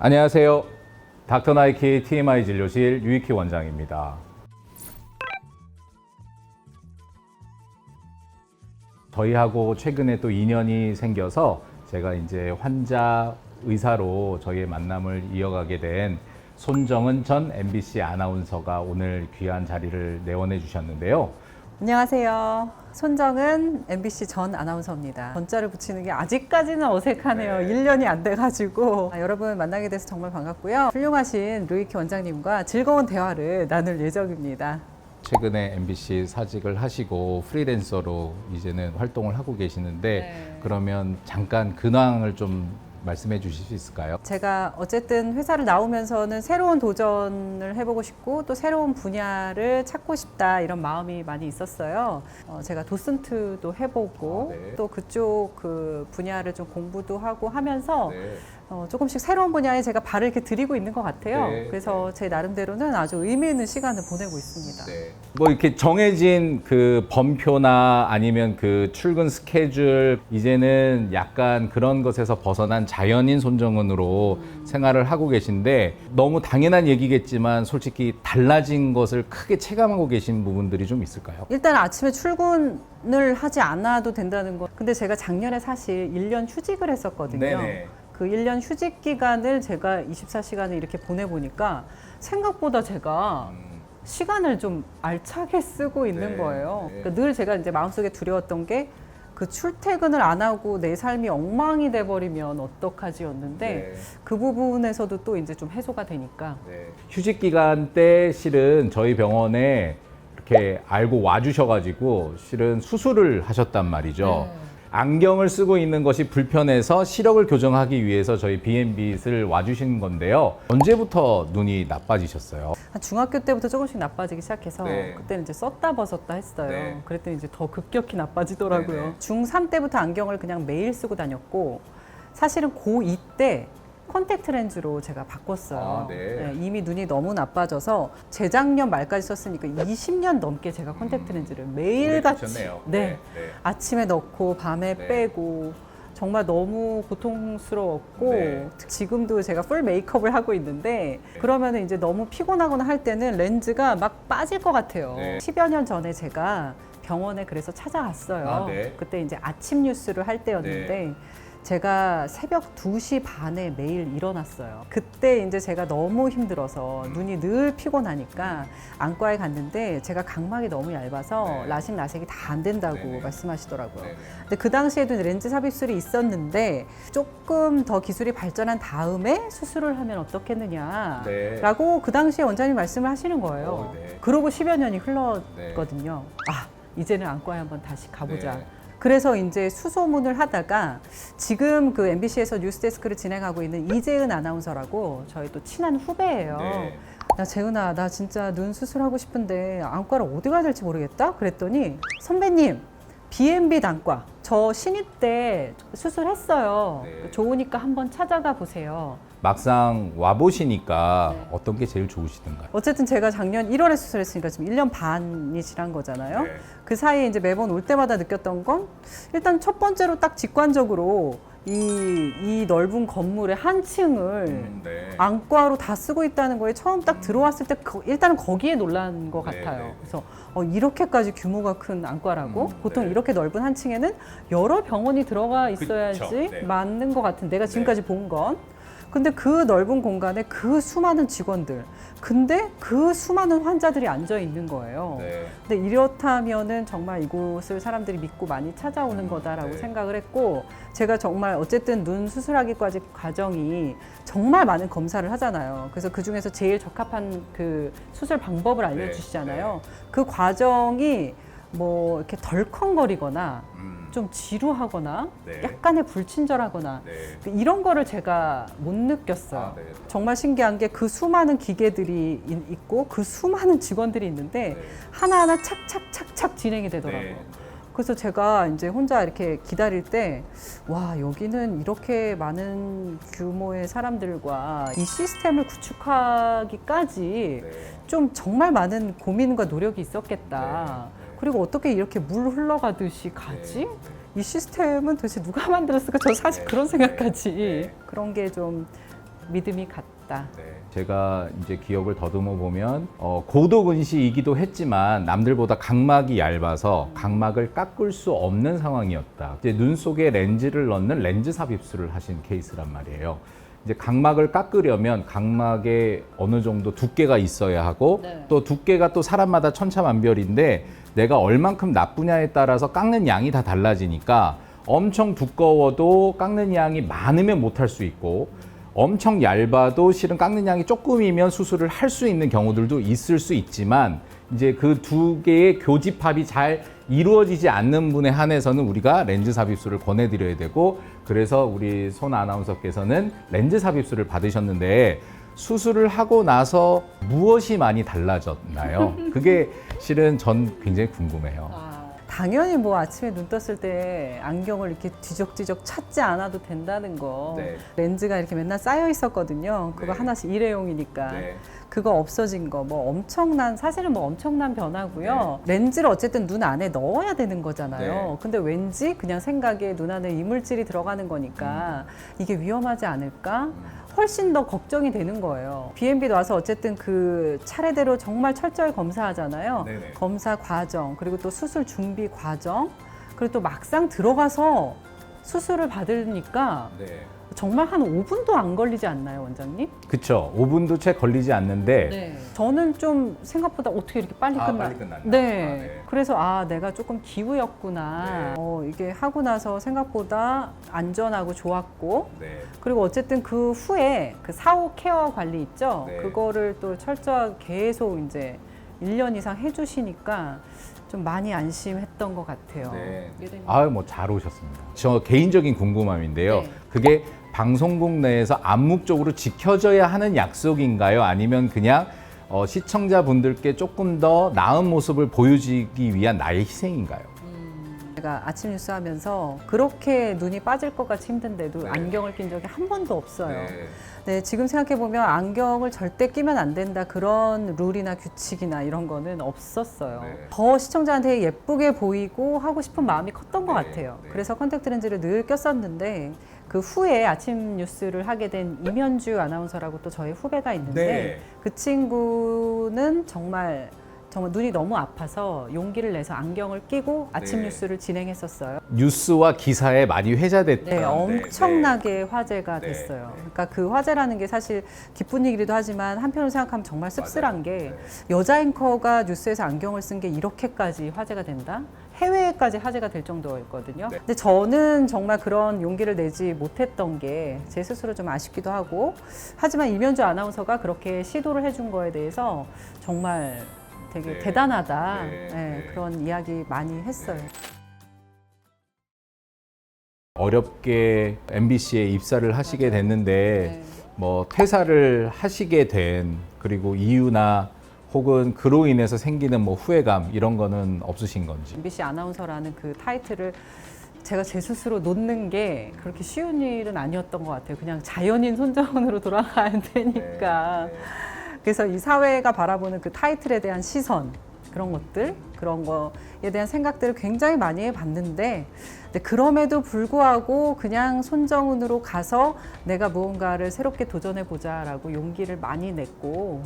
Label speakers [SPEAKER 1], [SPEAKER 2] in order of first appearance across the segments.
[SPEAKER 1] 안녕하세요. 닥터 나이키 TMI 진료실 유익희 원장입니다. 저희하고 최근에 또 인연이 생겨서 제가 이제 환자 의사로 저희의 만남을 이어가게 된 손정은 전 MBC 아나운서가 오늘 귀한 자리를 내원해 주셨는데요.
[SPEAKER 2] 안녕하세요. 손정은 MBC 전 아나운서입니다. 전자를 붙이는 게 아직까지는 어색하네요.
[SPEAKER 1] 네.
[SPEAKER 2] 1년이 안 돼가지고 여러분 만나게 돼서 정말 반갑고요. 훌륭하신 루이키 원장님과 즐거운 대화를 나눌 예정입니다.
[SPEAKER 1] 최근에 MBC 사직을 하시고 프리랜서로 이제는 활동을 하고 계시는데
[SPEAKER 2] 네.
[SPEAKER 1] 그러면 잠깐 근황을 좀 말씀해 주실 수 있을까요?
[SPEAKER 2] 제가 어쨌든 회사를 나오면서는 새로운 도전을 해보고 싶고 또 새로운 분야를 찾고 싶다 이런 마음이 많이 있었어요. 제가 도슨트도 해보고
[SPEAKER 1] 네.
[SPEAKER 2] 또 그쪽 그 분야를 좀 공부도 하고 하면서
[SPEAKER 1] 네.
[SPEAKER 2] 조금씩 새로운 분야에 제가 발을 이렇게 들이고 있는 것 같아요.
[SPEAKER 1] 네,
[SPEAKER 2] 그래서 제 나름대로는 아주 의미 있는 시간을 보내고 있습니다.
[SPEAKER 1] 네. 뭐 이렇게 정해진 그 범표나 아니면 그 출근 스케줄 이제는 약간 그런 것에서 벗어난 자연인 손정은으로 생활을 하고 계신데 너무 당연한 얘기겠지만 솔직히 달라진 것을 크게 체감하고 계신 부분들이 좀 있을까요?
[SPEAKER 2] 일단 아침에 출근을 하지 않아도 된다는 거. 근데 제가 작년에 사실 1년 휴직을 했었거든요.
[SPEAKER 1] 네네.
[SPEAKER 2] 그 1년 휴직 기간을 제가 24시간을 이렇게 보내보니까 생각보다 제가 시간을 좀 알차게 쓰고 있는
[SPEAKER 1] 네,
[SPEAKER 2] 거예요.
[SPEAKER 1] 네.
[SPEAKER 2] 그러니까 늘 제가 이제 마음속에 두려웠던 게 그 출퇴근을 안 하고 내 삶이 엉망이 돼버리면 어떡하지였는데
[SPEAKER 1] 네.
[SPEAKER 2] 그 부분에서도 또 이제 좀 해소가 되니까
[SPEAKER 1] 네. 휴직 기간 때 실은 저희 병원에 이렇게 알고 와주셔가지고 실은 수술을 하셨단 말이죠. 안경을 쓰고 있는 것이 불편해서 시력을 교정하기 위해서 저희 B&B를 와주신 건데요. 언제부터 눈이 나빠지셨어요?
[SPEAKER 2] 한 중학교 때부터 조금씩 나빠지기 시작해서
[SPEAKER 1] 네.
[SPEAKER 2] 그때는 이제 썼다 벗었다 했어요.
[SPEAKER 1] 네.
[SPEAKER 2] 그랬더니 이제 더 급격히 나빠지더라고요.
[SPEAKER 1] 네네.
[SPEAKER 2] 중3 때부터 안경을 그냥 매일 쓰고 다녔고 사실은 고2 때 콘택트 렌즈로 제가 바꿨어요.
[SPEAKER 1] 아, 네.
[SPEAKER 2] 이미 눈이 너무 나빠져서 재작년 말까지 썼으니까 20년 넘게 제가 콘택트 렌즈를 매일같이
[SPEAKER 1] 쓰셨네요.
[SPEAKER 2] 네. 아침에 넣고 밤에
[SPEAKER 1] 네.
[SPEAKER 2] 빼고 정말 너무 고통스러웠고
[SPEAKER 1] 네.
[SPEAKER 2] 지금도 제가 풀 메이크업을 하고 있는데 그러면 이제 너무 피곤하거나 할 때는 렌즈가 막 빠질 것 같아요.
[SPEAKER 1] 네.
[SPEAKER 2] 10여 년 전에 제가 병원에 그래서 찾아갔어요.
[SPEAKER 1] 아, 네.
[SPEAKER 2] 그때 이제 아침 뉴스를 할 때였는데 제가 새벽 2시 반에 매일 일어났어요. 그때 이제 제가 너무 힘들어서 눈이 늘 피곤하니까 안과에 갔는데 제가 각막이 너무 얇아서
[SPEAKER 1] 네.
[SPEAKER 2] 라식 라섹이 다 안 된다고
[SPEAKER 1] 네네.
[SPEAKER 2] 말씀하시더라고요.
[SPEAKER 1] 네네.
[SPEAKER 2] 근데 그 당시에도 렌즈 삽입술이 있었는데 조금 더 기술이 발전한 다음에 수술을 하면 어떻겠느냐
[SPEAKER 1] 네.
[SPEAKER 2] 라고 그 당시에 원장님 말씀을 하시는 거예요.
[SPEAKER 1] 네.
[SPEAKER 2] 그러고 10여 년이 흘렀거든요. 아, 이제는 안과에 한번 다시 가보자.
[SPEAKER 1] 네.
[SPEAKER 2] 그래서 이제 수소문을 하다가 지금 그 MBC에서 뉴스데스크를 진행하고 있는 이재은 아나운서라고 저희 또 친한 후배예요.
[SPEAKER 1] 네.
[SPEAKER 2] 야, 재은아, 나 진짜 눈 수술하고 싶은데 안과를 어디 가야 될지 모르겠다? 그랬더니 선배님, B&B 안과. 저 신입 때 수술했어요.
[SPEAKER 1] 네.
[SPEAKER 2] 좋으니까 한번 찾아가 보세요.
[SPEAKER 1] 막상 와보시니까
[SPEAKER 2] 네.
[SPEAKER 1] 어떤 게 제일 좋으시던가요?
[SPEAKER 2] 어쨌든 제가 작년 1월에 수술했으니까 지금 1년 반이 지난 거잖아요.
[SPEAKER 1] 네.
[SPEAKER 2] 그 사이에 이제 매번 올 때마다 느꼈던 건 일단 첫 번째로 딱 직관적으로 이 넓은 건물의 한 층을
[SPEAKER 1] 네.
[SPEAKER 2] 안과로 다 쓰고 있다는 거에 처음 딱 들어왔을 때 일단은 거기에 놀란 것
[SPEAKER 1] 네,
[SPEAKER 2] 같아요.
[SPEAKER 1] 네.
[SPEAKER 2] 그래서 이렇게까지 규모가 큰 안과라고? 보통
[SPEAKER 1] 네.
[SPEAKER 2] 이렇게 넓은 한 층에는 여러 병원이 들어가 있어야지
[SPEAKER 1] 그쵸, 네.
[SPEAKER 2] 맞는 것 같은 내가 지금까지 본 건. 근데 그 넓은 공간에 그 수많은 직원들, 근데 그 수많은 환자들이 앉아 있는 거예요.
[SPEAKER 1] 네.
[SPEAKER 2] 근데 이렇다면은 정말 이곳을 사람들이 믿고 많이 찾아오는 거다라고
[SPEAKER 1] 네.
[SPEAKER 2] 생각을 했고, 제가 정말 어쨌든 눈 수술하기까지 과정이 정말 많은 검사를 하잖아요. 그래서 그 중에서 제일 적합한 그 수술 방법을 알려주시잖아요. 그 과정이 뭐 이렇게 덜컹거리거나 좀 지루하거나
[SPEAKER 1] 네.
[SPEAKER 2] 약간의 불친절하거나
[SPEAKER 1] 네.
[SPEAKER 2] 이런 거를 제가 못 느꼈어요.
[SPEAKER 1] 아, 네.
[SPEAKER 2] 정말 신기한 게 그 수많은 기계들이 있고 그 수많은 직원들이 있는데
[SPEAKER 1] 네.
[SPEAKER 2] 하나하나 착착착착 진행이 되더라고요.
[SPEAKER 1] 네.
[SPEAKER 2] 그래서 제가 이제 혼자 이렇게 기다릴 때, 와, 여기는 이렇게 많은 규모의 사람들과 이 시스템을 구축하기까지
[SPEAKER 1] 네.
[SPEAKER 2] 좀 정말 많은 고민과 노력이 있었겠다.
[SPEAKER 1] 네.
[SPEAKER 2] 그리고 어떻게 이렇게 물 흘러가듯이 가지?
[SPEAKER 1] 네.
[SPEAKER 2] 이 시스템은 도대체 누가 만들었을까? 저 사실
[SPEAKER 1] 네.
[SPEAKER 2] 그런 생각까지
[SPEAKER 1] 네.
[SPEAKER 2] 그런 게 좀 믿음이 갔다.
[SPEAKER 1] 제가 이제 기억을 더듬어 보면 고도근시이기도 했지만 남들보다 각막이 얇아서 각막을 깎을 수 없는 상황이었다. 이제 눈 속에 렌즈를 넣는 렌즈 삽입술을 하신 케이스란 말이에요. 이제 각막을 깎으려면 각막에 어느 정도 두께가 있어야 하고
[SPEAKER 2] 네.
[SPEAKER 1] 또 두께가 또 사람마다 천차만별인데 내가 얼만큼 나쁘냐에 따라서 깎는 양이 다 달라지니까 엄청 두꺼워도 깎는 양이 많으면 못할 수 있고 엄청 얇아도 실은 깎는 양이 조금이면 수술을 할 수 있는 경우들도 있을 수 있지만 이제 그 두 개의 교집합이 잘 이루어지지 않는 분에 한해서는 우리가 렌즈 삽입술을 권해드려야 되고 그래서 우리 손 아나운서께서는 렌즈 삽입술을 받으셨는데 수술을 하고 나서 무엇이 많이 달라졌나요? 그게 실은 전 굉장히 궁금해요.
[SPEAKER 2] 당연히 뭐 아침에 눈 떴을 때 안경을 이렇게 뒤적뒤적 찾지 않아도 된다는 거.
[SPEAKER 1] 네.
[SPEAKER 2] 렌즈가 이렇게 맨날 쌓여 있었거든요. 그거
[SPEAKER 1] 네.
[SPEAKER 2] 하나씩 일회용이니까.
[SPEAKER 1] 네.
[SPEAKER 2] 그거 없어진 거 뭐 사실은 뭐 엄청난 변화고요. 렌즈를 어쨌든 눈 안에 넣어야 되는 거잖아요.
[SPEAKER 1] 네.
[SPEAKER 2] 근데 왠지 그냥 생각에 눈 안에 이물질이 들어가는 거니까 이게 위험하지 않을까? 훨씬 더 걱정이 되는 거예요. B&B도 와서 어쨌든 그 차례대로 정말 철저히 검사하잖아요.
[SPEAKER 1] 네네.
[SPEAKER 2] 검사 과정, 그리고 또 수술 준비 과정, 그리고 또 막상 들어가서 수술을 받으니까
[SPEAKER 1] 네.
[SPEAKER 2] 정말 한 5분도 안 걸리지 않나요, 원장님?
[SPEAKER 1] 그쵸. 5분도 채 걸리지 않는데
[SPEAKER 2] 네. 저는 좀 생각보다 어떻게 이렇게 빨리 끝나?
[SPEAKER 1] 빨리 끝났나?
[SPEAKER 2] 네.
[SPEAKER 1] 네.
[SPEAKER 2] 그래서 내가 조금 기우였구나.
[SPEAKER 1] 네.
[SPEAKER 2] 이게 하고 나서 생각보다 안전하고 좋았고,
[SPEAKER 1] 네.
[SPEAKER 2] 그리고 어쨌든 그 후에 그 사후 케어 관리 있죠?
[SPEAKER 1] 네.
[SPEAKER 2] 그거를 또 철저하게 계속 이제 1년 이상 해주시니까 좀 많이 안심했던 것 같아요.
[SPEAKER 1] 네.
[SPEAKER 2] 예전에.
[SPEAKER 1] 뭐 잘 오셨습니다. 저 개인적인 궁금함인데요.
[SPEAKER 2] 네.
[SPEAKER 1] 그게 방송국 내에서 암묵적으로 지켜져야 하는 약속인가요? 아니면 그냥 시청자분들께 조금 더 나은 모습을 보여주기 위한 나의 희생인가요?
[SPEAKER 2] 제가 아침 뉴스 하면서 그렇게 눈이 빠질 것 같이 힘든데도
[SPEAKER 1] 네.
[SPEAKER 2] 안경을 낀 적이 한 번도 없어요.
[SPEAKER 1] 네.
[SPEAKER 2] 네, 지금 생각해보면 안경을 절대 끼면 안 된다 그런 룰이나 규칙이나 이런 거는 없었어요.
[SPEAKER 1] 네.
[SPEAKER 2] 더 시청자한테 예쁘게 보이고 하고 싶은 마음이 컸던 것
[SPEAKER 1] 네,
[SPEAKER 2] 같아요.
[SPEAKER 1] 네.
[SPEAKER 2] 그래서 컨택트 렌즈를 늘 꼈었는데 그 후에 아침 뉴스를 하게 된 임현주 아나운서라고 또 저희 후배가 있는데
[SPEAKER 1] 네.
[SPEAKER 2] 그 친구는 정말 눈이 너무 아파서 용기를 내서 안경을 끼고 아침
[SPEAKER 1] 네.
[SPEAKER 2] 뉴스를 진행했었어요.
[SPEAKER 1] 뉴스와 기사에 많이 회자됐던
[SPEAKER 2] 네, 엄청나게 화제가
[SPEAKER 1] 네,
[SPEAKER 2] 됐어요.
[SPEAKER 1] 네.
[SPEAKER 2] 그러니까 그 화제라는 게 사실 기쁜 얘기도 하지만 한편으로 생각하면 정말 씁쓸한 게
[SPEAKER 1] 네.
[SPEAKER 2] 여자 앵커가 뉴스에서 안경을 쓴 게 이렇게까지 화제가 된다? 해외까지 화제가 될 정도였거든요.
[SPEAKER 1] 네.
[SPEAKER 2] 근데 저는 정말 그런 용기를 내지 못했던 게 제 스스로 좀 아쉽기도 하고 하지만 임현주 아나운서가 그렇게 시도를 해준 거에 대해서 정말 되게
[SPEAKER 1] 네.
[SPEAKER 2] 대단하다.
[SPEAKER 1] 네,
[SPEAKER 2] 네,
[SPEAKER 1] 네.
[SPEAKER 2] 그런 이야기 많이 했어요.
[SPEAKER 1] 어렵게 MBC에 입사를 하시게 됐는데
[SPEAKER 2] 네.
[SPEAKER 1] 뭐 퇴사를 하시게 된 그리고 이유나 혹은 그로 인해서 생기는 뭐 후회감 이런 거는 없으신 건지.
[SPEAKER 2] MBC 아나운서라는 그 타이틀을 제가 제 스스로 놓는 게 그렇게 쉬운 일은 아니었던 것 같아요. 그냥 자연인 손정은으로 돌아가야 되니까.
[SPEAKER 1] 네.
[SPEAKER 2] 그래서 이 사회가 바라보는 그 타이틀에 대한 시선, 그런 것들, 그런 거에 대한 생각들을 굉장히 많이 해봤는데, 근데 그럼에도 불구하고 그냥 손정은으로 가서 내가 무언가를 새롭게 도전해보자라고 용기를 많이 냈고,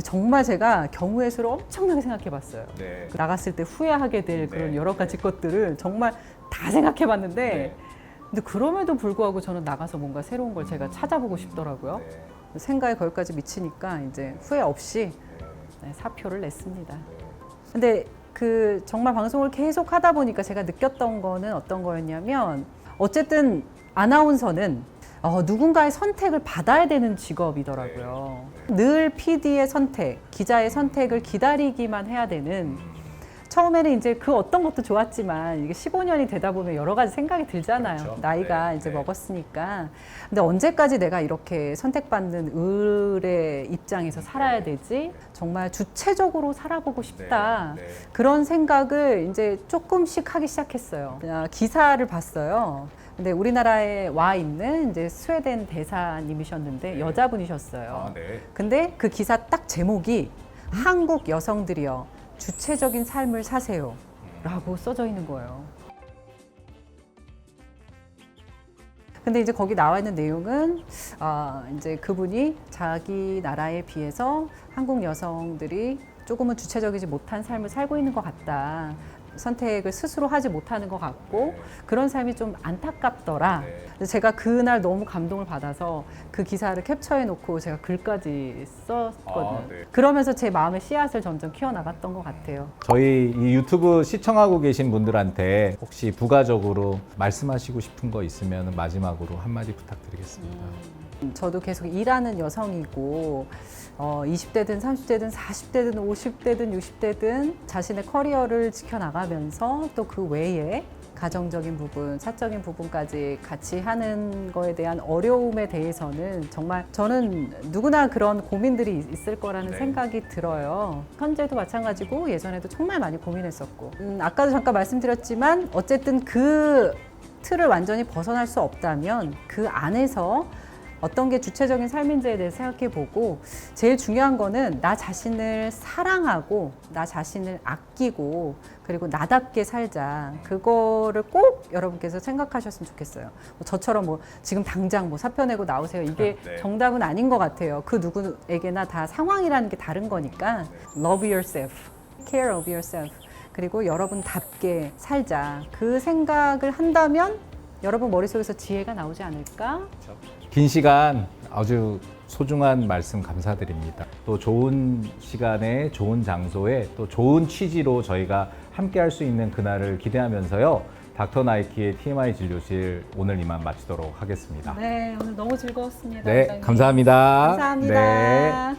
[SPEAKER 2] 정말 제가 경우의 수를 엄청나게 생각해봤어요.
[SPEAKER 1] 네.
[SPEAKER 2] 나갔을 때 후회하게 될 그런
[SPEAKER 1] 네.
[SPEAKER 2] 여러 가지 것들을 정말 다 생각해봤는데,
[SPEAKER 1] 네.
[SPEAKER 2] 근데 그럼에도 불구하고 저는 나가서 뭔가 새로운 걸 제가 찾아보고 싶더라고요.
[SPEAKER 1] 네.
[SPEAKER 2] 생각에 거기까지 미치니까 이제 후회 없이 사표를 냈습니다. 근데 그 정말 방송을 계속 하다 보니까 제가 느꼈던 거는 어떤 거였냐면 어쨌든 아나운서는 누군가의 선택을 받아야 되는 직업이더라고요. 늘 PD의 선택, 기자의 선택을 기다리기만 해야 되는. 처음에는 이제 그 어떤 것도 좋았지만 이게 15년이 되다 보면 여러 가지 생각이 들잖아요.
[SPEAKER 1] 그렇죠.
[SPEAKER 2] 나이가
[SPEAKER 1] 네,
[SPEAKER 2] 이제
[SPEAKER 1] 네.
[SPEAKER 2] 먹었으니까. 근데 언제까지 내가 이렇게 선택받는 을의 입장에서 살아야 되지? 정말 주체적으로 살아보고 싶다.
[SPEAKER 1] 네, 네.
[SPEAKER 2] 그런 생각을 이제 조금씩 하기 시작했어요. 기사를 봤어요. 근데 우리나라에 와 있는 이제 스웨덴 대사님이셨는데
[SPEAKER 1] 네.
[SPEAKER 2] 여자분이셨어요.
[SPEAKER 1] 아, 네.
[SPEAKER 2] 근데 그 기사 딱 제목이 한국 여성들이여 주체적인 삶을 사세요 라고 써져 있는 거예요. 근데 이제 거기 나와 있는 내용은 이제 그분이 자기 나라에 비해서 한국 여성들이 조금은 주체적이지 못한 삶을 살고 있는 것 같다. 선택을 스스로 하지 못하는 것 같고 그런 삶이 좀 안타깝더라. 그래서 제가 그날 너무 감동을 받아서 그 기사를 캡처해 놓고 제가 글까지 썼거든요. 그러면서 제 마음의 씨앗을 점점 키워나갔던 것 같아요.
[SPEAKER 1] 저희 이 유튜브 시청하고 계신 분들한테 혹시 부가적으로 말씀하시고 싶은 거 있으면 마지막으로 한마디 부탁드리겠습니다.
[SPEAKER 2] 저도 계속 일하는 여성이고 20대든 30대든 40대든 50대든 60대든 자신의 커리어를 지켜나가면서 또 그 외에 가정적인 부분, 사적인 부분까지 같이 하는 거에 대한 어려움에 대해서는 정말 저는 누구나 그런 고민들이 있을 거라는 생각이 들어요. 현재도 마찬가지고 예전에도 정말 많이 고민했었고 아까도 잠깐 말씀드렸지만 어쨌든 그 틀을 완전히 벗어날 수 없다면 그 안에서 어떤 게 주체적인 삶인지에 대해 생각해보고 제일 중요한 거는 나 자신을 사랑하고 나 자신을 아끼고 그리고 나답게 살자. 그거를 꼭 여러분께서 생각하셨으면 좋겠어요. 저처럼 뭐 지금 당장 뭐 사표 내고 나오세요. 이게 정답은 아닌 것 같아요. 그 누구에게나 다 상황이라는 게 다른 거니까 love yourself, care of yourself. 그리고 여러분답게 살자. 그 생각을 한다면 여러분 머릿속에서 지혜가 나오지 않을까?
[SPEAKER 1] 긴 시간 아주 소중한 말씀 감사드립니다. 또 좋은 시간에 좋은 장소에 또 좋은 취지로 저희가 함께 할 수 있는 그날을 기대하면서요. 닥터 나이키의 TMI 진료실 오늘 이만 마치도록 하겠습니다.
[SPEAKER 2] 네, 오늘 너무 즐거웠습니다.
[SPEAKER 1] 네,
[SPEAKER 2] 원장님.
[SPEAKER 1] 감사합니다.
[SPEAKER 2] 감사합니다.
[SPEAKER 1] 네.